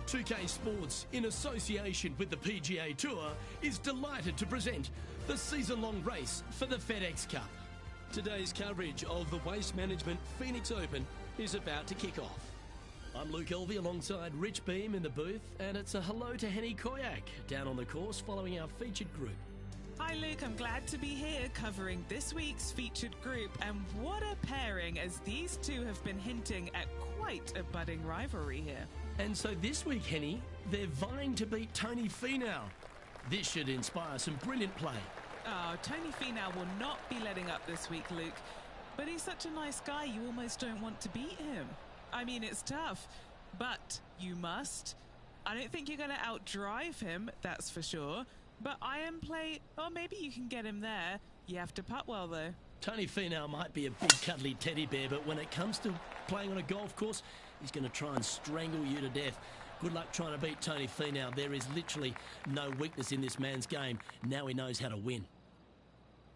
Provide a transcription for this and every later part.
2K Sports, in association with the PGA Tour, is delighted to present the season-long race for the FedEx Cup. Today's coverage of the Waste Management Phoenix Open is about to kick off. I'm Luke Elvey alongside Rich Beam in the booth, and it's a hello to Henny Koyak down on the course following our featured group. Hi Luke, I'm glad to be here covering this week's featured group, and what a pairing, as these two have been hinting at quite a budding rivalry here. And so this week, Henny, they're vying to beat Tony Finau. This should inspire some brilliant play. Oh, Tony Finau will not be letting up this week, Luke. But he's such a nice guy, you almost don't want to beat him. I mean, it's tough, but you must. I don't think you're going to outdrive him, that's for sure. But iron play, or maybe you can get him there. You have to putt well, though. Tony Finau might be a big cuddly teddy bear, but when it comes to playing on a golf course, he's going to try and strangle you to death. Good luck trying to beat Tony Finau. There is literally no weakness in this man's game. Now he knows how to win.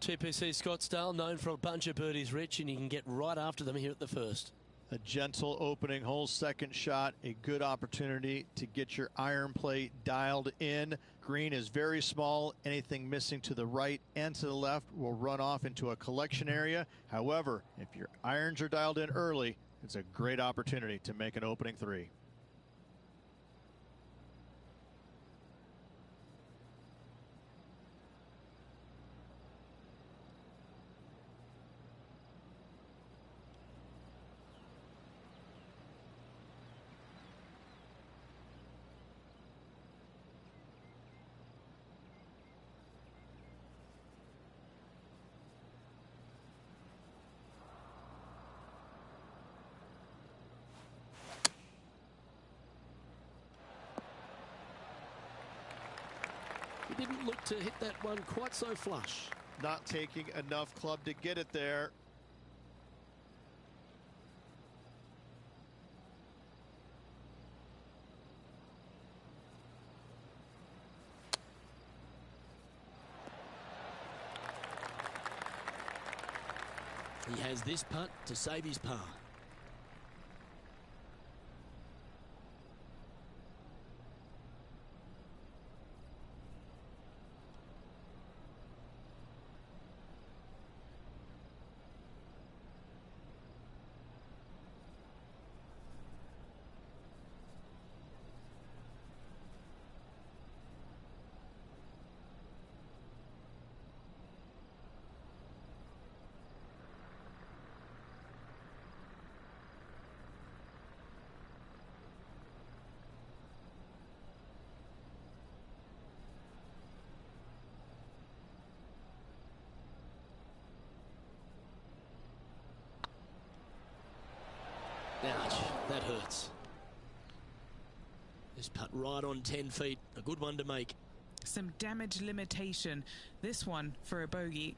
TPC Scottsdale, known for a bunch of birdies, Rich, and you can get right after them here at the first. A gentle opening hole, second shot, a good opportunity to get your iron play dialed in. Green is very small. Anything missing to the right and to the left will run off into a collection area. However, if your irons are dialed in early, it's a great opportunity to make an opening three. He didn't look to hit that one quite so flush. Not taking enough club to get it there. He has this putt to save his par. Ouch, that hurts. This putt right on 10 feet, a good one to make. Some damage limitation. This one for a bogey.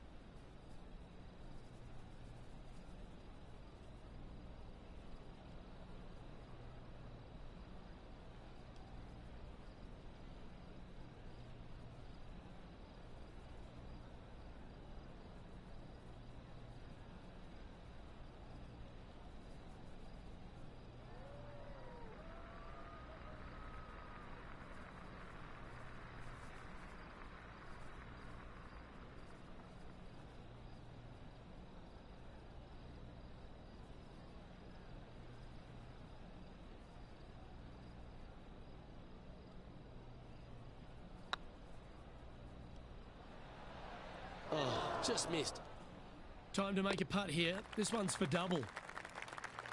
Just missed. Time to make a putt here. This one's for double.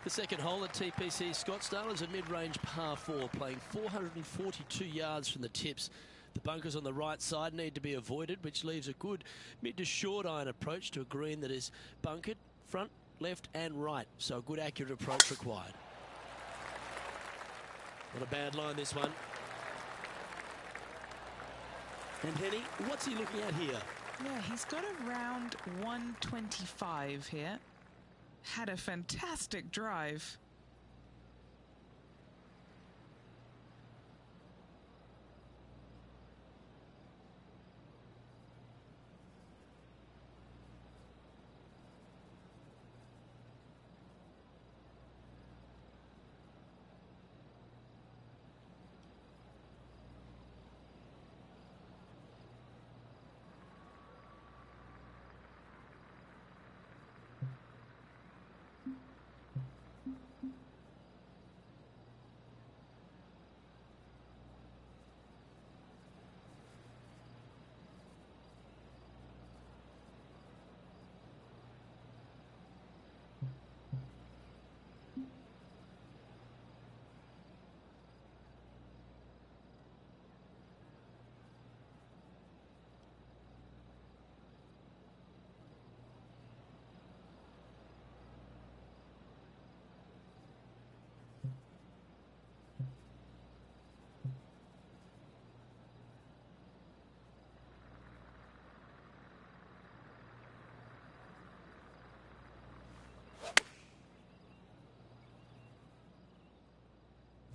The second hole at TPC Scottsdale is a mid-range par 4, playing 442 yards from the tips. The bunkers on the right side need to be avoided, which leaves a good mid to short iron approach to a green that is bunkered front, left and right. So a good accurate approach required. Not a bad line, this one. And Henny, what's he looking at here? Yeah, he's got around 125 here. Had a fantastic drive.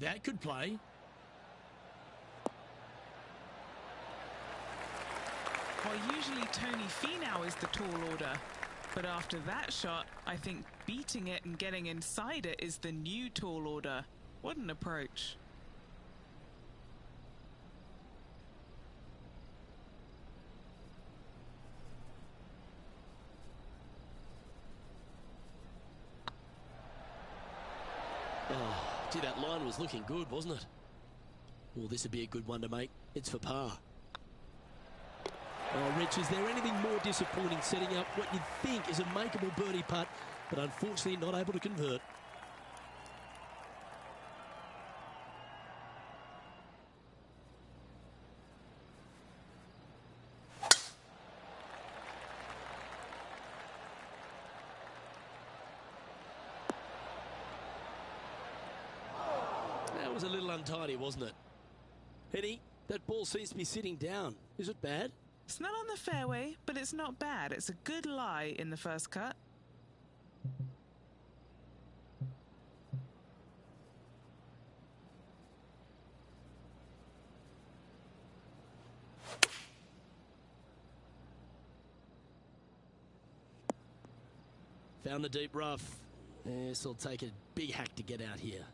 That could play. Well, usually Tony Finau is the tall order, but after that shot, I think beating it and getting inside it is the new tall order. What an approach. Oh, gee, that line was looking good, wasn't it? Well, this would be a good one to make. It's for par. Oh, Rich, is there anything more disappointing setting up what you'd think is a makeable birdie putt, but unfortunately not able to convert? That was a little untidy, wasn't it? Henny, that ball seems to be sitting down. Is it bad? It's not on the fairway, but it's not bad. It's a good lie in the first cut. Found the deep rough. This will take a big hack to get out here.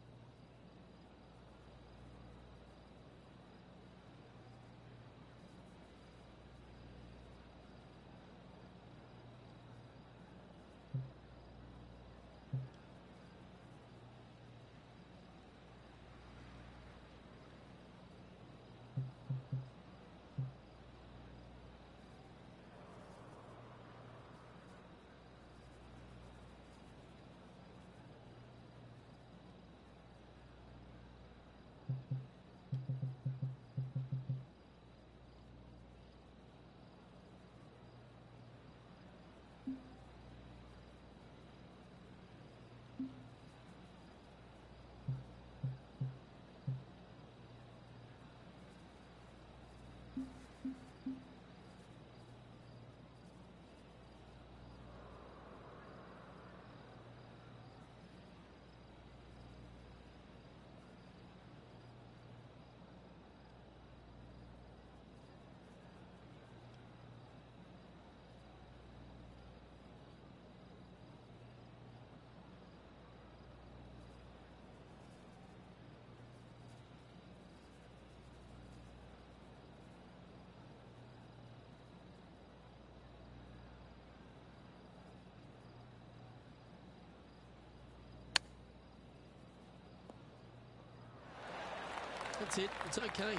That's it. It's okay.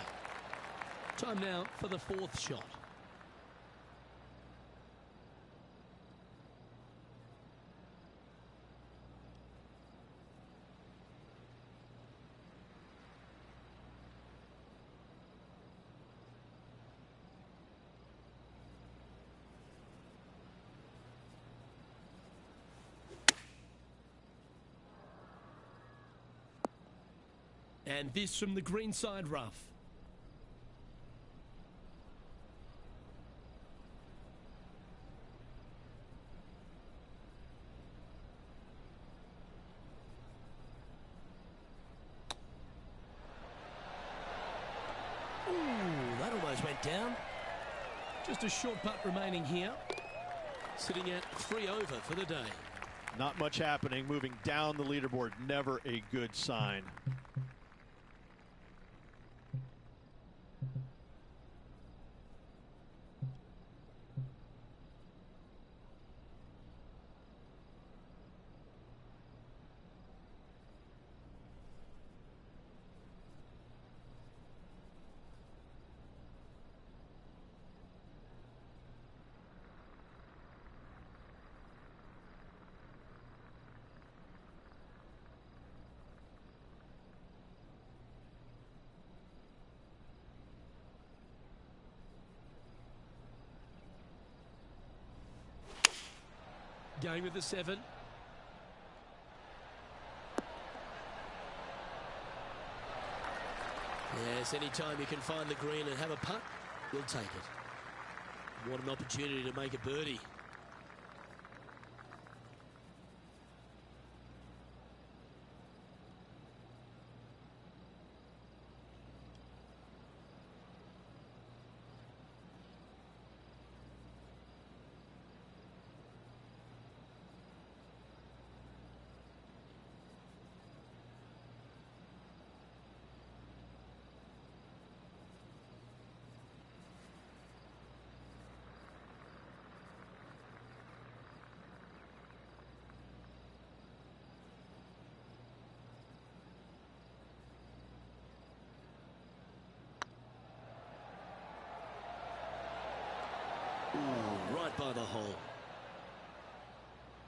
Time now for the fourth shot. And this from the greenside rough. Ooh, that almost went down. Just a short putt remaining here. Sitting at 3 over for the day. Not much happening. Moving down the leaderboard, never a good sign. Going with the 7. Yes, anytime you can find the green and have a putt, you'll take it. What an opportunity to make a birdie. Ooh, right by the hole.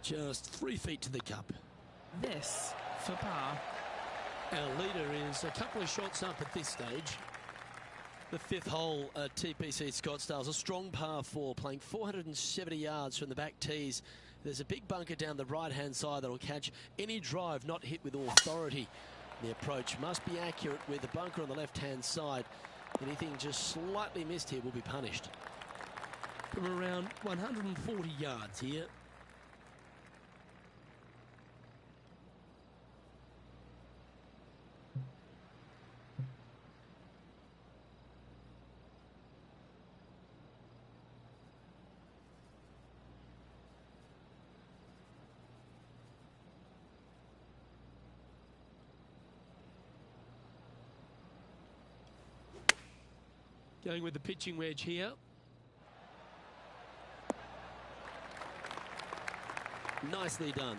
Just 3 feet to the cup. This for par. Our leader is a couple of shots up at this stage. The 5th hole at TPC Scottsdale's a strong par 4, playing 470 yards from the back tees. There's a big bunker down the right-hand side that will catch any drive not hit with authority. The approach must be accurate with the bunker on the left-hand side. Anything just slightly missed here will be punished. From around 140 yards here. Going with the pitching wedge here. Nicely done.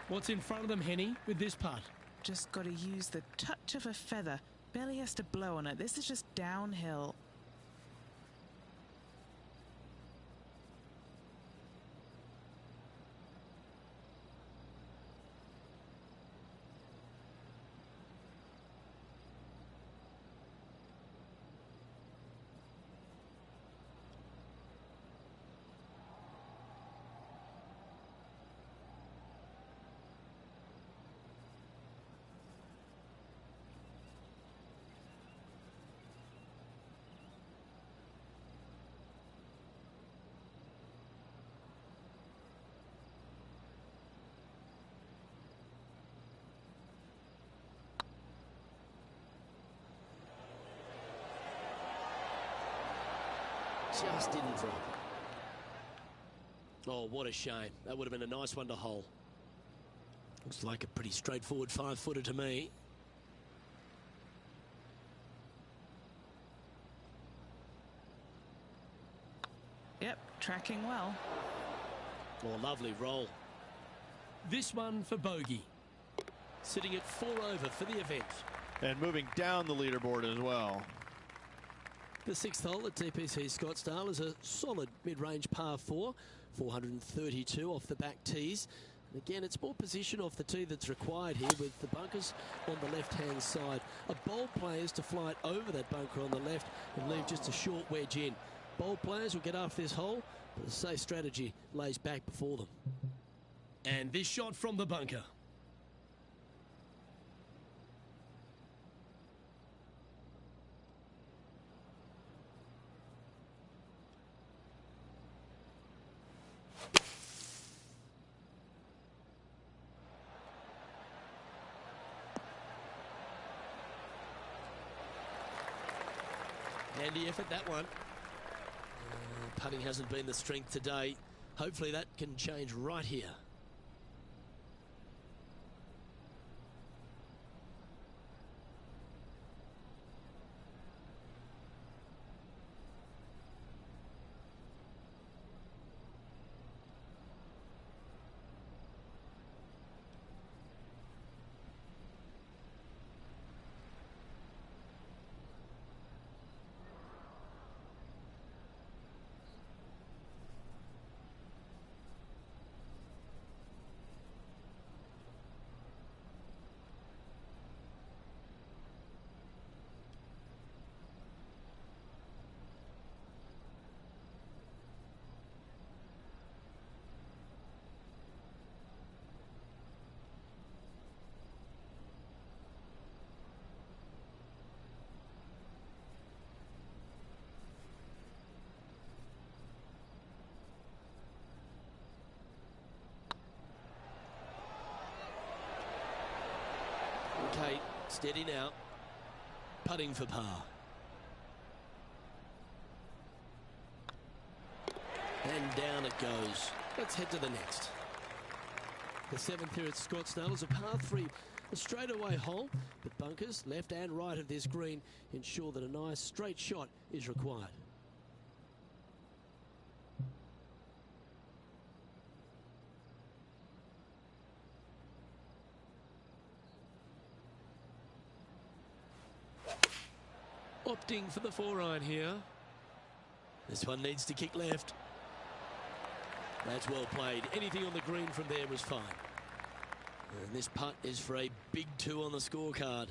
What's in front of them, Henny, with this putt? Just got to use the touch of a feather. Barely has to blow on it. This is just downhill. Just didn't drop. Oh, what a shame. That would have been a nice one to hole. Looks like a pretty straightforward 5-footer to me. Yep, tracking well. Oh, lovely roll. This one for bogey. Sitting at 4 over for the event. And moving down the leaderboard as well. The 6th hole at TPC Scottsdale is a solid mid-range par 4, 432 off the back tees. And again, it's more position off the tee that's required here with the bunkers on the left-hand side. A bold player is to fly it over that bunker on the left and leave just a short wedge in. Bold players will get after this hole, but the safe strategy lays back before them. And this shot from the bunker. Handy effort, that one. Putting hasn't been the strength today. Hopefully that can change right here. Okay, steady now. Putting for par. And down it goes. Let's head to the next. The 7th here at Scottsdale is a par 3, a straightaway hole, but bunkers left and right of this green ensure that a nice straight shot is required. Opting for the 4-iron here. This one needs to kick left. That's well played. Anything on the green from there was fine. And this putt is for a big 2 on the scorecard.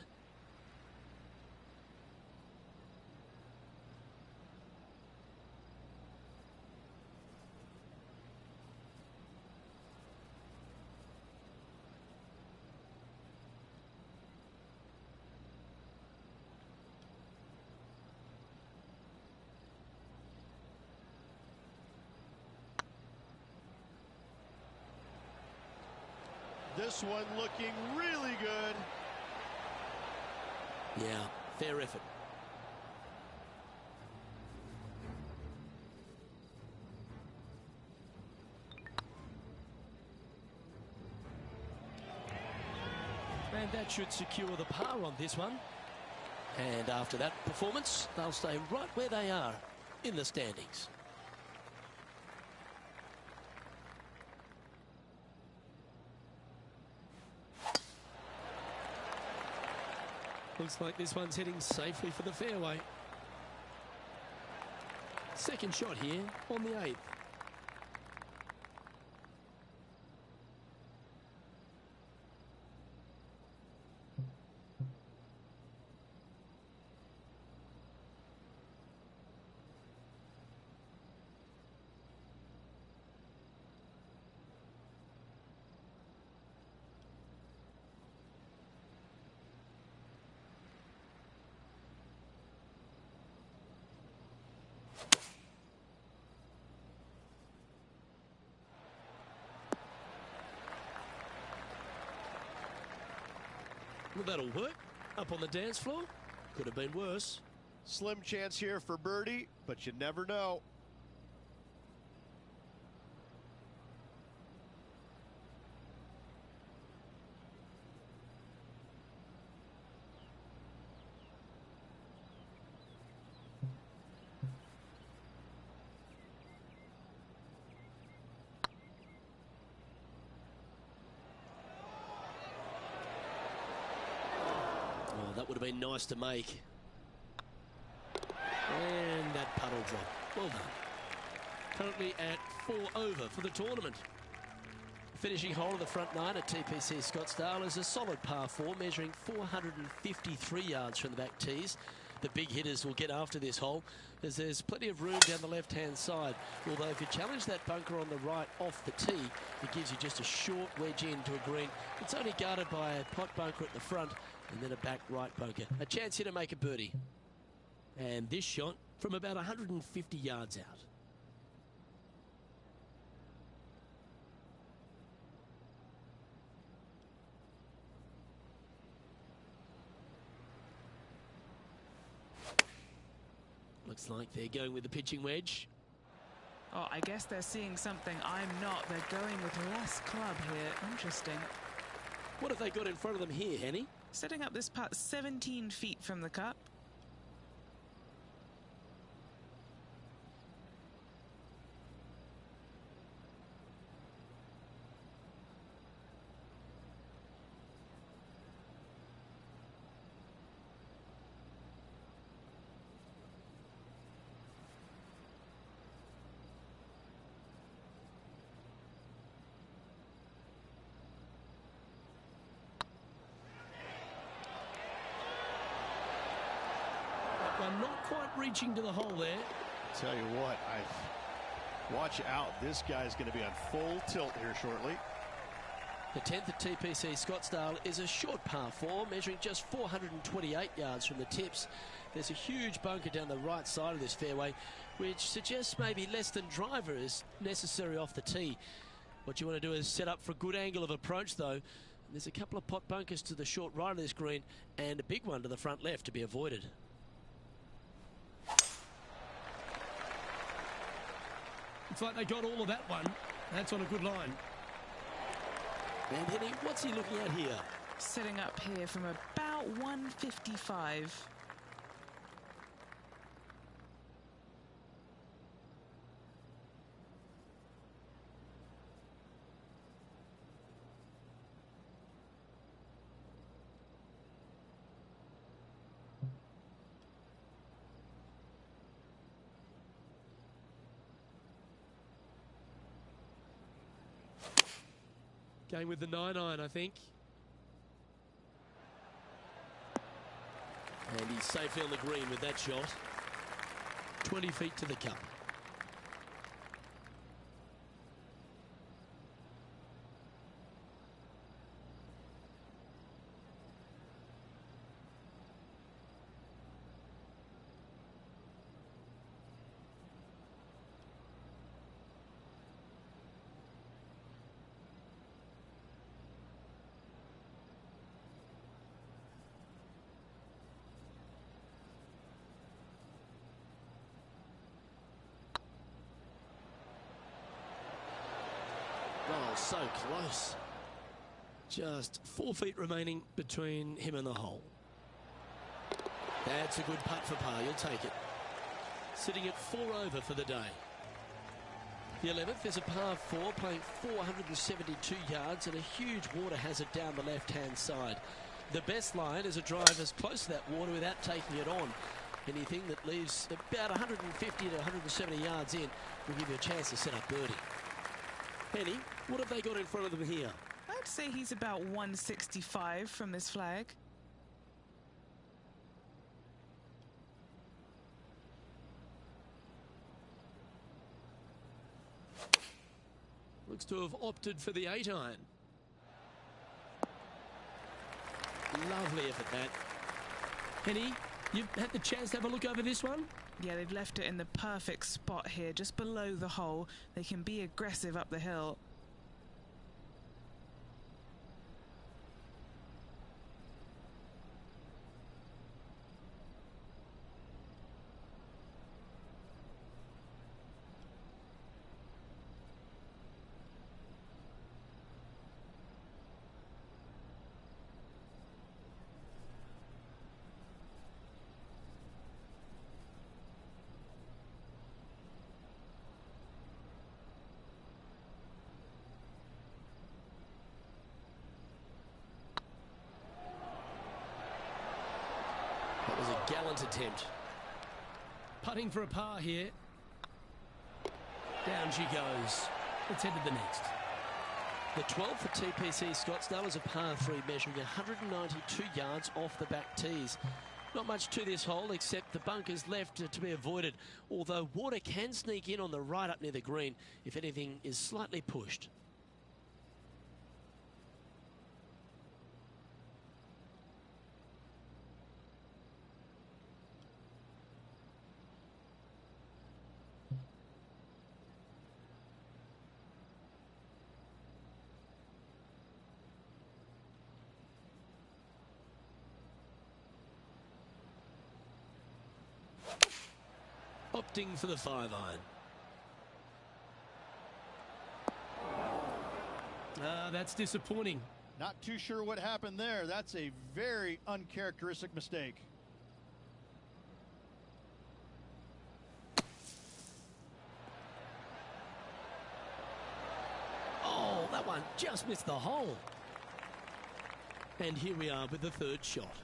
This one looking really good. Yeah, fair effort. And that should secure the par on this one. And after that performance, they'll stay right where they are in the standings. Looks like this one's heading safely for the fairway. Second shot here on the 8th. Well, that'll work. Up on the dance floor. Could have been worse. Slim chance here for birdie, but you never know. That would have been nice to make. And that puddle drop. Well done. Currently at 4 over for the tournament. Finishing hole of the front 9 at TPC Scottsdale is a solid par 4, measuring 453 yards from the back tees. The big hitters will get after this hole, as there's plenty of room down the left-hand side. Although if you challenge that bunker on the right off the tee, it gives you just a short wedge into a green. It's only guarded by a pot bunker at the front and then a back right bunker. A chance here to make a birdie. And this shot from about 150 yards out. Looks like they're going with the pitching wedge. Oh, I guess they're seeing something I'm not. They're going with less club here. Interesting. What have they got in front of them here, Henny? Setting up this putt 17 feet from the cup. Well, not quite reaching to the hole there. Tell you what, watch out. This guy's going to be on full tilt here shortly. The 10th at TPC Scottsdale is a short par 4, measuring just 428 yards from the tips. There's a huge bunker down the right side of this fairway, which suggests maybe less than driver is necessary off the tee. What you want to do is set up for a good angle of approach, though. There's a couple of pot bunkers to the short right of this green and a big one to the front left to be avoided. Looks like they got all of that one. That's on a good line. And Henny, what's he looking at here? Setting up here from about 155. Going with the 9-iron, I think. And he's safely on the green with that shot. 20 feet to the cup. Oh, so close. Just 4 feet remaining between him and the hole. That's a good putt for par. You'll take it. Sitting at 4 over for the day. The 11th is a par 4, playing 472 yards and a huge water hazard down the left-hand side. The best line is a drive as close to that water without taking it on. Anything that leaves about 150 to 170 yards in will give you a chance to set up birdie. Penny, what have they got in front of them here? I'd say he's about 165 from this flag. Looks to have opted for the 8-iron. Lovely effort, that. Penny, you've had the chance to have a look over this one? Yeah, they've left it in the perfect spot here, just below the hole. They can be aggressive up the hill. That was a gallant attempt. Putting for a par here. Down she goes. Let's head to the next. The 12th for TPC Scottsdale is a par 3, measuring 192 yards off the back tees. Not much to this hole except the bunkers left to be avoided, although water can sneak in on the right up near the green if anything is slightly pushed. opting for the 5-iron. That's disappointing. Not too sure what happened there. That's a very uncharacteristic mistake. Oh, that one just missed the hole. And here we are with the third shot.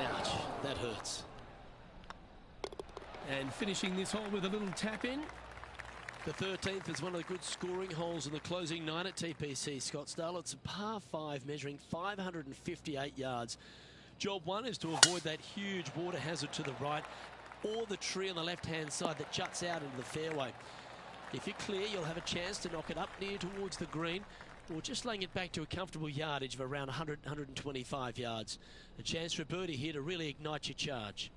Ouch, that hurts. And finishing this hole with a little tap in. The 13th is one of the good scoring holes in the closing 9 at TPC Scottsdale. It's a par 5 measuring 558 yards. Job 1 is to avoid that huge water hazard to the right or the tree on the left-hand side that juts out into the fairway. If you're clear, you'll have a chance to knock it up near towards the green, or just laying it back to a comfortable yardage of around 100, 125 yards. A chance for a birdie here to really ignite your charge.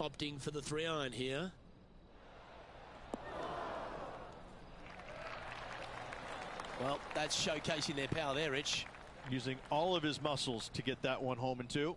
Opting for the 3-iron here. Well, that's showcasing their power there, Rich. Using all of his muscles to get that one home and two.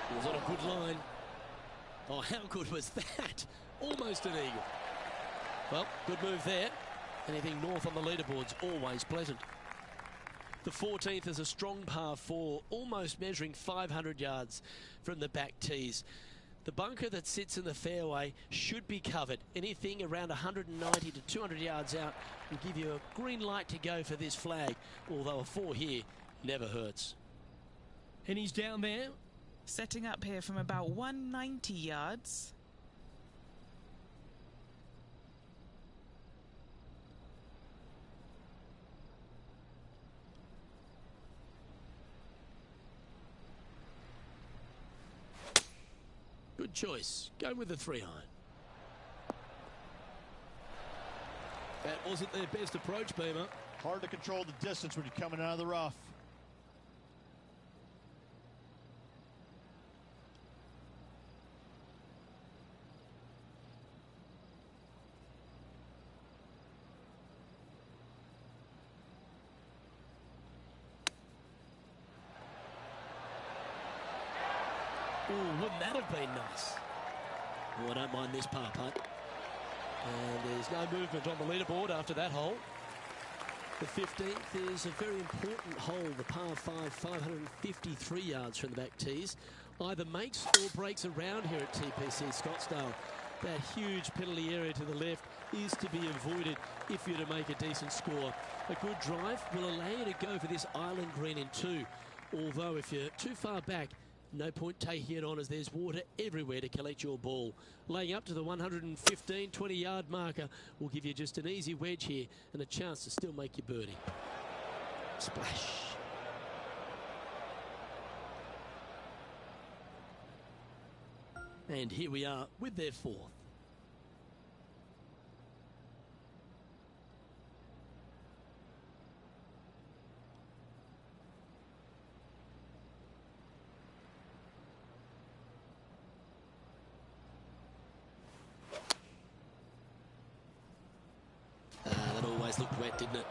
It was on a good line. Oh, how good was that? Almost an eagle. Well, good move there. Anything north on the leaderboard's always pleasant. The 14th is a strong par 4, almost measuring 500 yards from the back tees. The bunker that sits in the fairway should be covered. Anything around 190 to 200 yards out will give you a green light to go for this flag, although a 4 here never hurts. And he's down there. Setting up here from about 190 yards. Good choice. Go with the 3-iron. That wasn't their best approach, Beamer. Hard to control the distance when you're coming out of the rough. Oh, wouldn't that have been nice? Oh, I don't mind this par putt. And there's no movement on the leaderboard after that hole. The 15th is a very important hole, the par 5, 553 yards from the back tees. Either makes or breaks around here at TPC Scottsdale. That huge penalty area to the left is to be avoided if you're to make a decent score. A good drive will allow you to go for this island green in 2. Although if you're too far back, No point taking it on as there's water everywhere to collect your ball. Laying up to the 115, 20-yard marker will give you just an easy wedge here and a chance to still make your birdie. Splash. And here we are with their fourth. That always looked wet, didn't it?